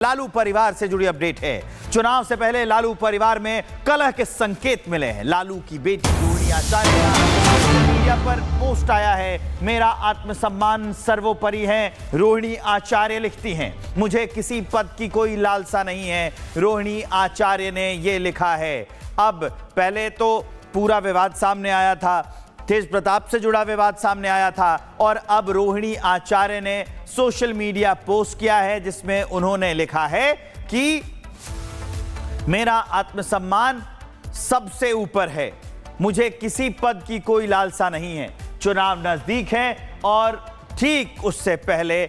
लालू परिवार से जुड़ी अपडेट है। चुनाव से पहले लालू परिवार में कलह के संकेत मिले हैं। लालू की बेटी रोहिणी आचार्य का सोशल मीडिया पर पोस्ट आया है, मेरा आत्मसम्मान सर्वोपरि है। रोहिणी आचार्य लिखती हैं, मुझे किसी पद की कोई लालसा नहीं है। रोहिणी आचार्य ने यह लिखा है। अब पहले तो पूरा विवाद सामने आया था, तेज प्रताप से जुड़ा विवाद सामने आया था, और अब रोहिणी आचार्य ने सोशल मीडिया पोस्ट किया है जिसमें उन्होंने लिखा है कि मेरा आत्मसम्मान सबसे ऊपर है, मुझे किसी पद की कोई लालसा नहीं है। चुनाव नजदीक है और ठीक उससे पहले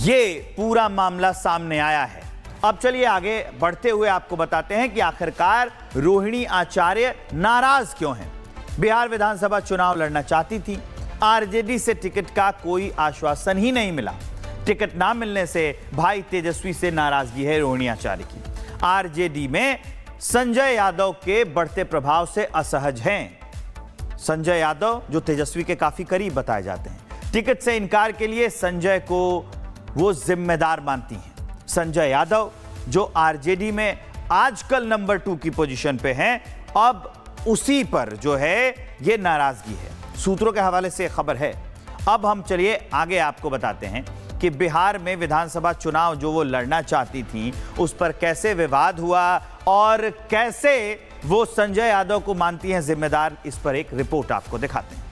यह पूरा मामला सामने आया है। अब चलिए आगे बढ़ते हुए आपको बताते हैं कि आखिरकार रोहिणी आचार्य नाराज क्यों हैं। बिहार विधानसभा चुनाव लड़ना चाहती थी, आरजेडी से टिकट का कोई आश्वासन ही नहीं मिला। टिकट ना मिलने से भाई तेजस्वी से नाराजगी है रोहिणी आचार्य की। आरजेडी में संजय यादव के बढ़ते प्रभाव से असहज हैं। संजय यादव जो तेजस्वी के काफी करीब बताए जाते हैं, टिकट से इनकार के लिए संजय को वो जिम्मेदार मानती हैं। संजय यादव जो आरजेडी में आजकल नंबर 2 की पोजीशन पे हैं, अब उसी पर जो है ये नाराजगी है। सूत्रों के हवाले से खबर है। अब हम चलिए आगे आपको बताते हैं कि बिहार में विधानसभा चुनाव जो वो लड़ना चाहती थी उस पर कैसे विवाद हुआ और कैसे वो संजय यादव को मानती हैं जिम्मेदार। इस पर एक रिपोर्ट आपको दिखाते हैं।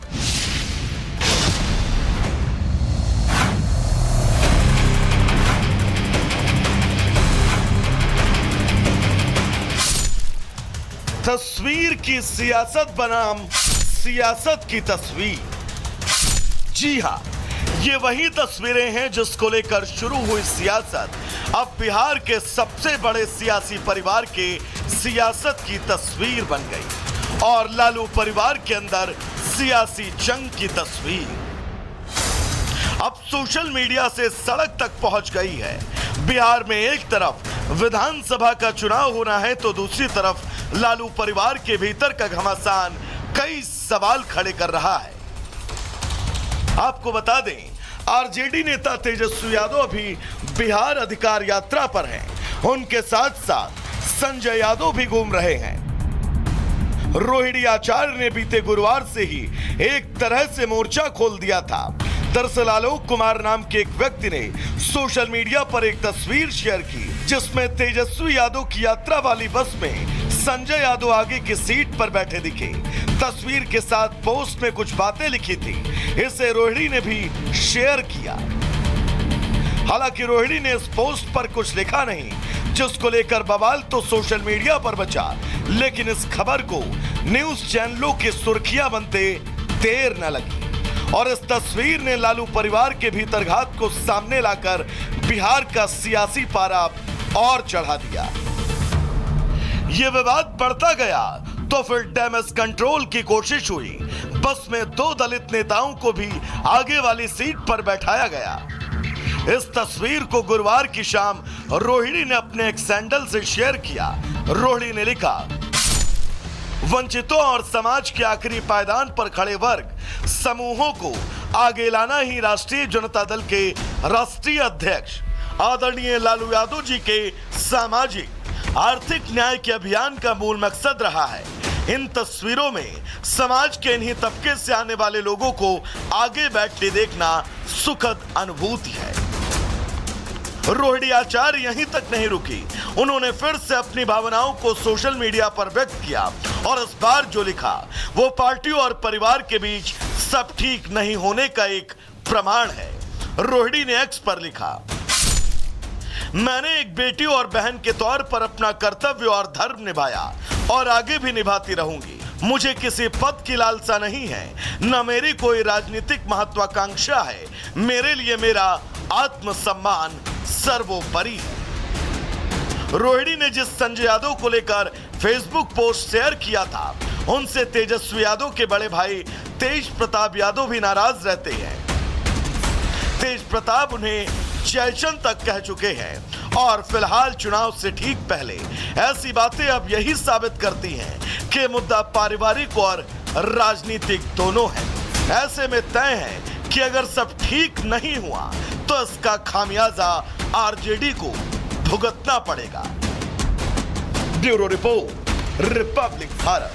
तस्वीर की सियासत बनाम सियासत की तस्वीर। जी हां, ये वही तस्वीरें हैं जिसको लेकर शुरू हुई सियासत अब बिहार के सबसे बड़े सियासी परिवार के सियासत की तस्वीर बन गई और लालू परिवार के अंदर सियासी जंग की तस्वीर अब सोशल मीडिया से सड़क तक पहुंच गई है। बिहार में एक तरफ विधानसभा का चुनाव होना है तो दूसरी तरफ लालू परिवार के भीतर का घमासान कई सवाल खड़े कर रहा है। आपको बता दें, आरजेडी नेता तेजस्वी यादव भी बिहार अधिकार यात्रा पर हैं। उनके साथ साथ संजय यादव भी घूम रहे हैं। रोहिणी आचार्य ने बीते गुरुवार से ही एक तरह से मोर्चा खोल दिया था। दरअसल आलोक कुमार नाम के एक व्यक्ति ने सोशल मीडिया पर एक तस्वीर शेयर की जिसमें तेजस्वी यादव की यात्रा वाली बस में संजय यादव आगे की सीट पर बैठे दिखे। तस्वीर के साथ पोस्ट में कुछ बातें लिखी थी, इसे रोहिणी ने भी शेयर किया। हालांकि रोहिणी ने इस पोस्ट पर कुछ लिखा नहीं, जिसको लेकर बवाल तो सोशल मीडिया पर बचा, लेकिन इस खबर को न्यूज चैनलों की सुर्खियां बनते देर न लगी और इस तस्वीर ने लालू परिवार के भीतरघात को सामने लाकर बिहार का सियासी पारा और चढ़ा दिया। यह विवाद बढ़ता गया तो फिर डैमेज कंट्रोल की कोशिश हुई। बस में 2 दलित नेताओं को भी आगे वाली सीट पर बैठाया गया। इस तस्वीर को गुरुवार की शाम रोहिणी ने अपने एक सैंडल से शेयर किया। रोहिणी ने लिखा, वंचितों और समाज के आखिरी पायदान पर खड़े वर्ग समूहों को आगे लाना ही राष्ट्रीय जनता दल के राष्ट्रीय अध्यक्ष आदरणीय लालू यादव जी के सामाजिक आर्थिक न्याय के अभियान का मूल मकसद रहा है। इन तस्वीरों में समाज के इन्हीं तबके से आने वाले लोगों को आगे बैठते देखना सुखद अनुभूति है। रोहिणी आचार्य यहीं तक नहीं रुकी, उन्होंने फिर से अपनी भावनाओं को सोशल मीडिया पर व्यक्त किया और इस बार जो लिखा वो पार्टी और परिवार के बीच सब ठीक नहीं होने का एक प्रमाण है। रोहिणी ने एक्स पर लिखा, मैंने एक बेटी और बहन के तौर पर अपना कर्तव्य और धर्म निभाया और आगे भी निभाती रहूंगी। मुझे किसी पद की लालसा नहीं है, न मेरी कोई राजनीतिक महत्वाकांक्षा है। मेरे लिए मेरा आत्मसम्मान सर्वोपरि है। रोहिणी ने जिस संजय यादव को लेकर फेसबुक पोस्ट शेयर किया था, उनसे तेजस्वी यादव के बड़े भाई तेज प्रताप यादव भी नाराज रहते हैं। तेज प्रताप उन्हें जयचंद तक कह चुके हैं और फिलहाल चुनाव से ठीक पहले ऐसी बातें अब यही साबित करती हैं कि मुद्दा पारिवारिक और राजनीतिक दोनों है। ऐसे में तय है कि अगर सब ठीक नहीं हुआ तो इसका खामियाजा आरजेडी को भुगतना पड़ेगा। Bureau report, Republic Bharat.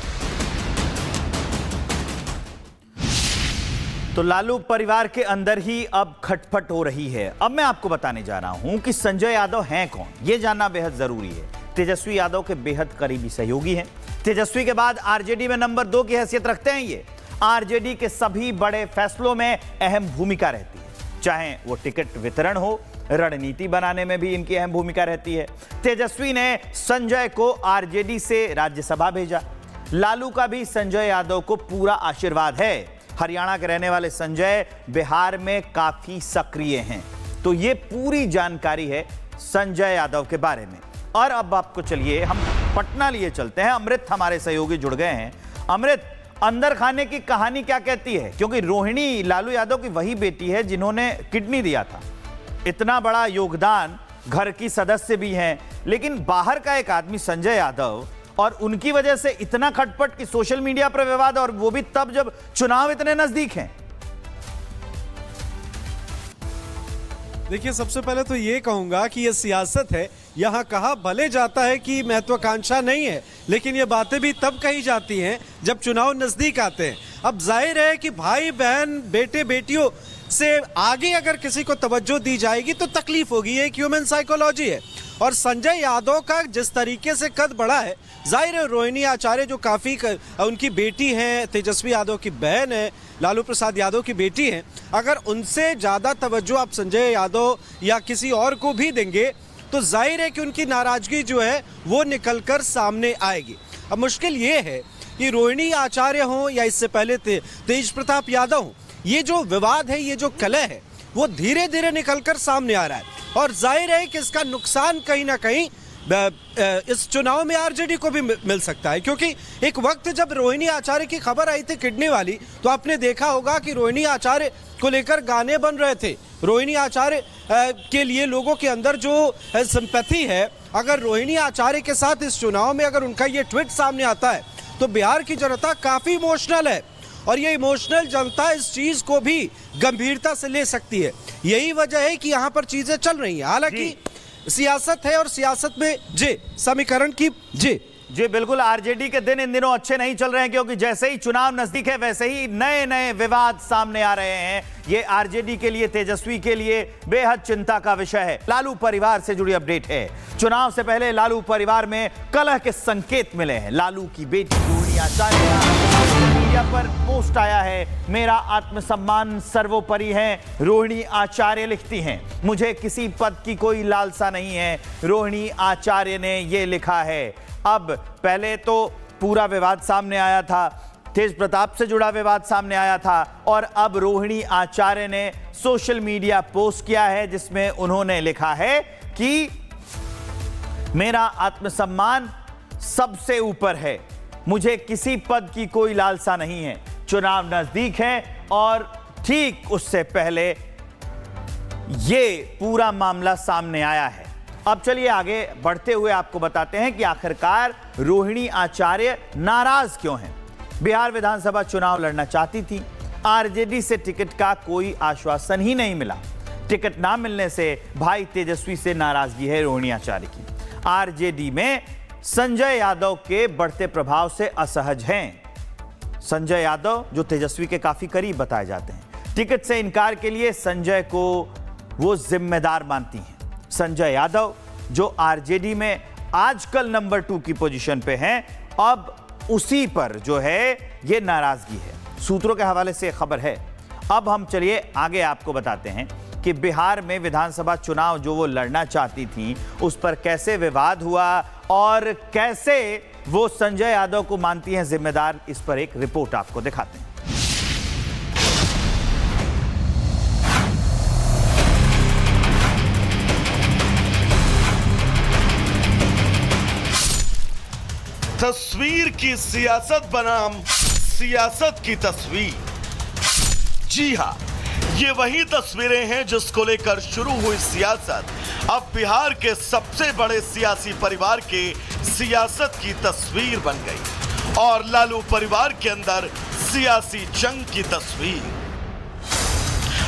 तो लालू परिवार के अंदर ही अब खटपट हो रही है। अब मैं आपको बताने जा रहा हूं कि संजय यादव हैं कौन, यह जानना बेहद जरूरी है। तेजस्वी यादव के बेहद करीबी सहयोगी हैं। तेजस्वी के बाद आरजेडी में नंबर 2 की हैसियत रखते हैं। ये आरजेडी के सभी बड़े फैसलों में अहम भूमिका रहती है, चाहे वो टिकट वितरण हो, रणनीति बनाने में भी इनकी अहम भूमिका रहती है। तेजस्वी ने संजय को आरजेडी से राज्यसभा भेजा। लालू का भी संजय यादव को पूरा आशीर्वाद है। हरियाणा के रहने वाले संजय बिहार में काफी सक्रिय हैं। तो ये पूरी जानकारी है संजय यादव के बारे में। और अब आपको चलिए हम पटना लिए चलते हैं। अमृत हमारे सहयोगी जुड़ गए हैं। अमृत, अंदर खाने की कहानी क्या कहती है? क्योंकि रोहिणी लालू यादव की वही बेटी है जिन्होंने किडनी दिया था। इतना बड़ा योगदान, घर की सदस्य भी हैं, लेकिन बाहर का एक आदमी संजय यादव, और उनकी वजह से इतना खटपट कि सोशल मीडिया पर विवाद, और वो भी तब जब चुनाव इतने नजदीक हैं। देखिए, सबसे पहले तो ये कहूंगा कि ये सियासत है। यहाँ कहा भले जाता है कि महत्वाकांक्षा नहीं है, लेकिन ये बातें भी तब कही जाती हैं जब चुनाव नजदीक आते हैं। अब जाहिर है कि भाई बहन, बेटे बेटियों से आगे अगर किसी को तवज्जो दी जाएगी तो तकलीफ होगी। ये एक ह्यूमन साइकोलॉजी है। और संजय यादव का जिस तरीके से कद बढ़ा है, जाहिर है रोहिणी आचार्य जो काफ़ी उनकी बेटी हैं, तेजस्वी यादव की बहन है, लालू प्रसाद यादव की बेटी हैं, अगर उनसे ज़्यादा तवज्जो आप संजय यादव या किसी और को भी देंगे तो जाहिर है कि उनकी नाराज़गी जो है वो निकल कर सामने आएगी। अब मुश्किल ये है कि रोहिणी आचार्य हों या इससे पहले तेज प्रताप यादव हों, ये जो विवाद है, ये जो कलह है, वो धीरे धीरे निकलकर सामने आ रहा है। और जाहिर है कि इसका नुकसान कहीं ना कहीं इस चुनाव में आरजेडी को भी मिल सकता है। क्योंकि एक वक्त जब रोहिणी आचार्य की खबर आई थी किडनी वाली, तो आपने देखा होगा कि रोहिणी आचार्य को लेकर गाने बन रहे थे। रोहिणी आचार्य के लिए लोगों के अंदर जो सिंपैथी है, अगर रोहिणी आचार्य के साथ इस चुनाव में अगर उनका ये ट्वीट सामने आता है तो बिहार की जनता काफ़ी इमोशनल है। और ये इमोशनल जनता इस चीज़ को भी गंभीरता से ले सकती है। यही वजह है कि यहाँ पर चीज़ें चल रही हैं। हालांकि सियासत है और सियासत में समीकरण की जी बिल्कुल, आरजेडी के दिन इन दिनों अच्छे नहीं चल रहे हैं, क्योंकि जैसे ही चुनाव नजदीक है वैसे ही नए नए विवाद सामने आ रहे हैं। ये आरजेडी के लिए, तेजस्वी के लिए बेहद चिंता का विषय है। लालू परिवार से जुड़ी अपडेट है। चुनाव से पहले लालू परिवार में कलह के संकेत मिले हैं। लालू की बेटी रोहिणी आचार्य का मीडिया पर पोस्ट आया है, मेरा आत्मसम्मान सर्वोपरि है। रोहिणी आचार्य लिखती हैं, मुझे किसी पद की कोई लालसा नहीं है। रोहिणी आचार्य ने यह लिखा है। अब पहले तो पूरा विवाद सामने आया था, तेज प्रताप से जुड़ा विवाद सामने आया था, और अब रोहिणी आचार्य ने सोशल मीडिया पोस्ट किया है जिसमें उन्होंने लिखा है कि मेरा आत्मसम्मान सबसे ऊपर है, मुझे किसी पद की कोई लालसा नहीं है। चुनाव नजदीक है और ठीक उससे पहले ये पूरा मामला सामने आया है। अब चलिए आगे बढ़ते हुए आपको बताते हैं कि आखिरकार रोहिणी आचार्य नाराज क्यों हैं। बिहार विधानसभा चुनाव लड़ना चाहती थी, आरजेडी से टिकट का कोई आश्वासन ही नहीं मिला। टिकट ना मिलने से भाई तेजस्वी से नाराजगी है रोहिणी आचार्य की। आरजेडी में संजय यादव के बढ़ते प्रभाव से असहज हैं। संजय यादव जो तेजस्वी के काफी करीब बताए जाते हैं, टिकट से इनकार के लिए संजय को वो जिम्मेदार मानती हैं। संजय यादव जो आरजेडी में आजकल नंबर 2 की पोजीशन पे हैं, अब उसी पर जो है ये नाराजगी है। सूत्रों के हवाले से खबर है। अब हम चलिए आगे आपको बताते हैं कि बिहार में विधानसभा चुनाव जो वो लड़ना चाहती थी उस पर कैसे विवाद हुआ और कैसे वो संजय यादव को मानती हैं जिम्मेदार। इस पर एक रिपोर्ट आपको दिखाते हैं। तस्वीर की सियासत बनाम सियासत की तस्वीर। जी हां, ये वही तस्वीरें हैं जिसको लेकर शुरू हुई सियासत अब बिहार के सबसे बड़े सियासी परिवार के सियासत की तस्वीर बन गई और लालू परिवार के अंदर सियासी जंग की तस्वीर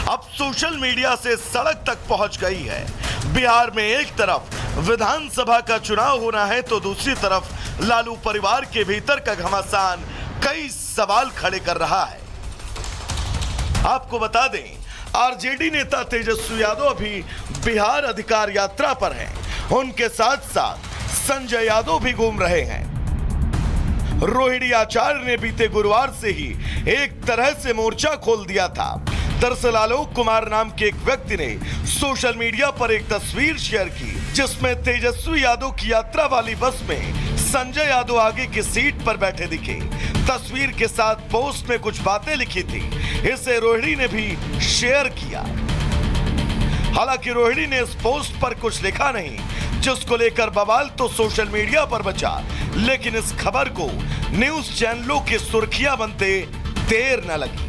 अब सोशल मीडिया से सड़क तक पहुंच गई है। बिहार में एक तरफ विधानसभा का चुनाव होना है तो दूसरी तरफ लालू परिवार के भीतर का घमासान कई सवाल खड़े कर रहा है। आपको बता दें, आरजेडी नेता तेजस्वी यादव भी बिहार अधिकार यात्रा पर हैं। उनके साथ साथ संजय यादव भी घूम रहे हैं। रोहिणी आचार्य ने बीते गुरुवार से ही एक तरह से मोर्चा खोल दिया था। दरअसल आलोक कुमार नाम के एक व्यक्ति ने सोशल मीडिया पर एक तस्वीर शेयर की जिसमें तेजस्वी यादव की यात्रा वाली बस में संजय यादव आगे की सीट पर बैठे दिखे। तस्वीर के साथ पोस्ट में कुछ बातें लिखी थी। इसे रोहिणी ने भी शेयर किया। हालांकि रोहिणी ने इस पोस्ट पर कुछ लिखा नहीं, जिसको लेकर बवाल तो सोशल मीडिया पर मचा, लेकिन इस खबर को न्यूज चैनलों की सुर्खियां बनते देर न लगी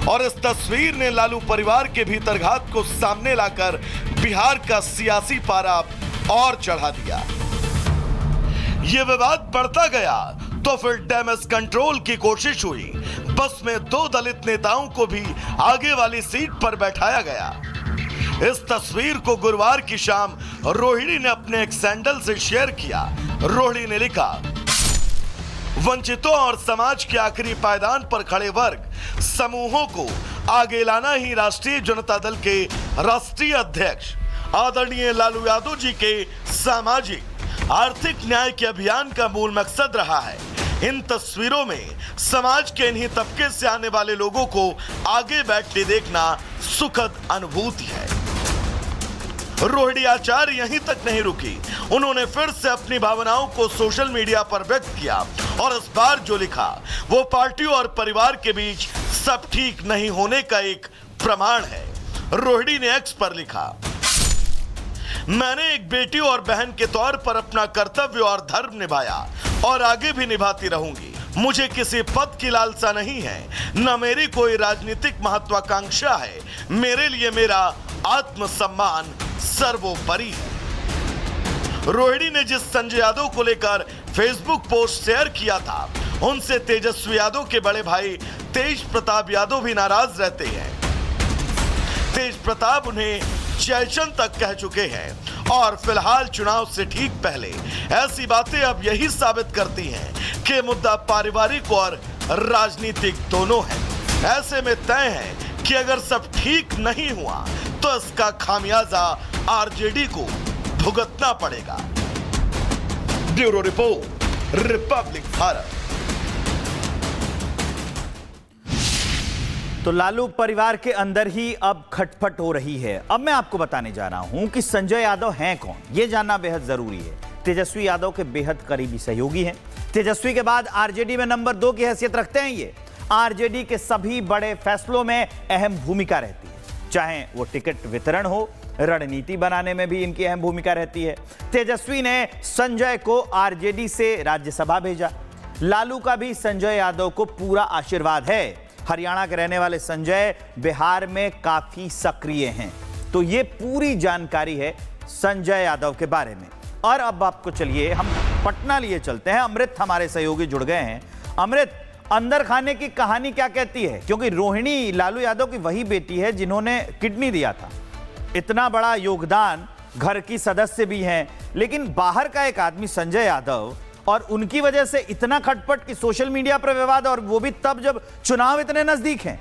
और इस तस्वीर ने लालू परिवार के भीतरघात को सामने लाकर बिहार का सियासी पारा और चढ़ा दिया। यह विवाद बढ़ता गया तो फिर डैमेज कंट्रोल की कोशिश हुई। बस में 2 दलित नेताओं को भी आगे वाली सीट पर बैठाया गया। इस तस्वीर को गुरुवार की शाम रोहिणी ने अपने एक सैंडल से शेयर किया। रोहिणी ने लिखा, वंचितों और समाज के आखिरी पायदान पर खड़े वर्ग समूहों को आगे लाना ही राष्ट्रीय जनता दल के राष्ट्रीय अध्यक्ष आदरणीय लालू यादव जी के सामाजिक आर्थिक न्याय के अभियान का मूल मकसद रहा है। इन तस्वीरों में समाज के इन्हीं तबके से आने वाले लोगों को आगे बैठते देखना सुखद अनुभूति है। रोहिणी आचार्य यहीं तक नहीं रुकी, उन्होंने फिर से अपनी भावनाओं को सोशल मीडिया पर व्यक्त किया और इस बार जो लिखा वो पार्टी और परिवार के बीच सब ठीक नहीं होने का एक प्रमाण है। रोहिणी ने एक्स पर लिखा, मैंने एक बेटी और बहन के तौर पर अपना कर्तव्य और धर्म निभाया और आगे भी निभाती रहूंगी। मुझे किसी पद की लालसा नहीं है, न मेरी कोई राजनीतिक महत्वाकांक्षा है। मेरे लिए मेरा आत्मसम्मान सर्वोपरि है। रोहिणी ने जिस संजय यादव को लेकर फेसबुक पोस्ट शेयर किया था, उनसे तेजस्वी यादव के बड़े भाई तेज प्रताप यादव भी नाराज रहते हैं। तेज प्रताप उन्हें जयचंद तक कह चुके हैं और फिलहाल चुनाव से ठीक पहले ऐसी बातें अब यही साबित करती हैं कि मुद्दा पारिवारिक और राजनीतिक दोनों है। ऐसे में तय है कि अगर सब ठीक नहीं हुआ तो इसका खामियाजा आरजेडी को भुगतना पड़ेगा। Bureau report, Republic Bharat. तो लालू परिवार के अंदर ही अब खटपट हो रही है। अब मैं आपको बताने जा रहा हूं कि संजय यादव हैं कौन, यह जानना बेहद जरूरी है। तेजस्वी यादव के बेहद करीबी सहयोगी हैं। तेजस्वी के बाद आरजेडी में नंबर 2 की हैसियत रखते हैं। ये आरजेडी के सभी बड़े फैसलों में अहम भूमिका रहती है, चाहे वो टिकट वितरण हो, रणनीति बनाने में भी इनकी अहम भूमिका रहती है। तेजस्वी ने संजय को आरजेडी से राज्यसभा भेजा। लालू का भी संजय यादव को पूरा आशीर्वाद है। हरियाणा के रहने वाले संजय बिहार में काफी सक्रिय हैं। तो ये पूरी जानकारी है संजय यादव के बारे में। और अब आपको चलिए हम पटना लिए चलते हैं। अमृत हमारे सहयोगी जुड़ गए हैं। अमृत, अंदर खाने की कहानी क्या कहती है? क्योंकि रोहिणी लालू यादव की वही बेटी है जिन्होंने किडनी दिया था। इतना बड़ा योगदान, घर की सदस्य भी हैं, लेकिन बाहर का एक आदमी संजय यादव, और उनकी वजह से इतना खटपट कि सोशल मीडिया पर विवाद, और वो भी तब जब चुनाव इतने नजदीक हैं।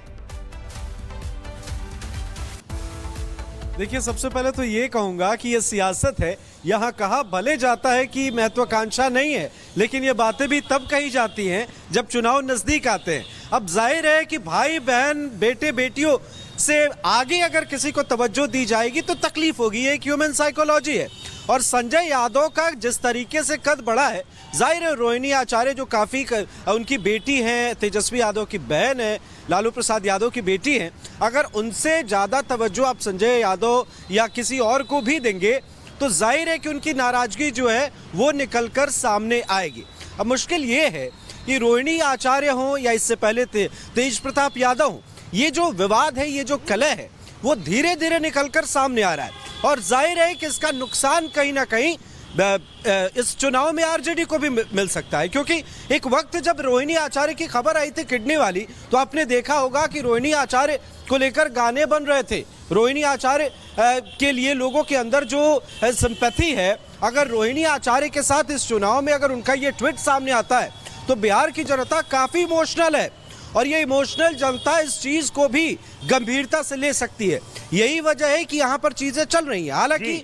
देखिए, सबसे पहले तो ये कहूंगा कि ये सियासत है। यहाँ कहा भले जाता है कि महत्वाकांक्षा नहीं है, लेकिन ये बातें भी तब कही जाती हैं जब चुनाव नजदीक आते हैं। अब जाहिर है कि भाई बहन, बेटे बेटियों से आगे अगर किसी को तवज्जो दी जाएगी तो तकलीफ होगी। ये एक ह्यूमन साइकोलॉजी है। और संजय यादव का जिस तरीके से कद बढ़ा है, जाहिर है रोहिणी आचार्य जो काफ़ी उनकी बेटी हैं, तेजस्वी यादव की बहन है, लालू प्रसाद यादव की बेटी हैं, अगर उनसे ज़्यादा तवज्जो आप संजय यादव या किसी और को भी देंगे तो जाहिर है कि उनकी नाराज़गी जो है वो निकल कर सामने आएगी। अब मुश्किल ये है कि रोहिणी आचार्य हों या इससे पहले तेज प्रताप यादव हों, ये जो विवाद है, ये जो कलह है, वो धीरे धीरे निकलकर सामने आ रहा है। और जाहिर है कि इसका नुकसान कहीं ना कहीं इस चुनाव में आरजेडी को भी मिल सकता है। क्योंकि एक वक्त जब रोहिणी आचार्य की खबर आई थी किडनी वाली, तो आपने देखा होगा कि रोहिणी आचार्य को लेकर गाने बन रहे थे। रोहिणी आचार्य के लिए लोगों के अंदर जो सिंपैथी है, अगर रोहिणी आचार्य के साथ इस चुनाव में अगर उनका ये ट्वीट सामने आता है तो बिहार की जनता काफी इमोशनल है और ये इमोशनल जनता इस चीज को भी गंभीरता से ले सकती है। यही वजह है कि यहाँ पर चीजें चल रही हैं। हालांकि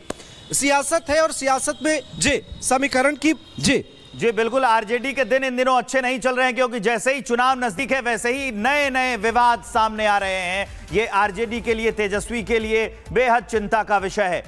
सियासत है और सियासत में समीकरण की जी बिल्कुल, आरजेडी के दिन इन दिनों अच्छे नहीं चल रहे हैं, क्योंकि जैसे ही चुनाव नजदीक है वैसे ही नए नए विवाद सामने आ रहे हैं। ये आरजेडी के लिए, तेजस्वी के लिए बेहद चिंता का विषय है।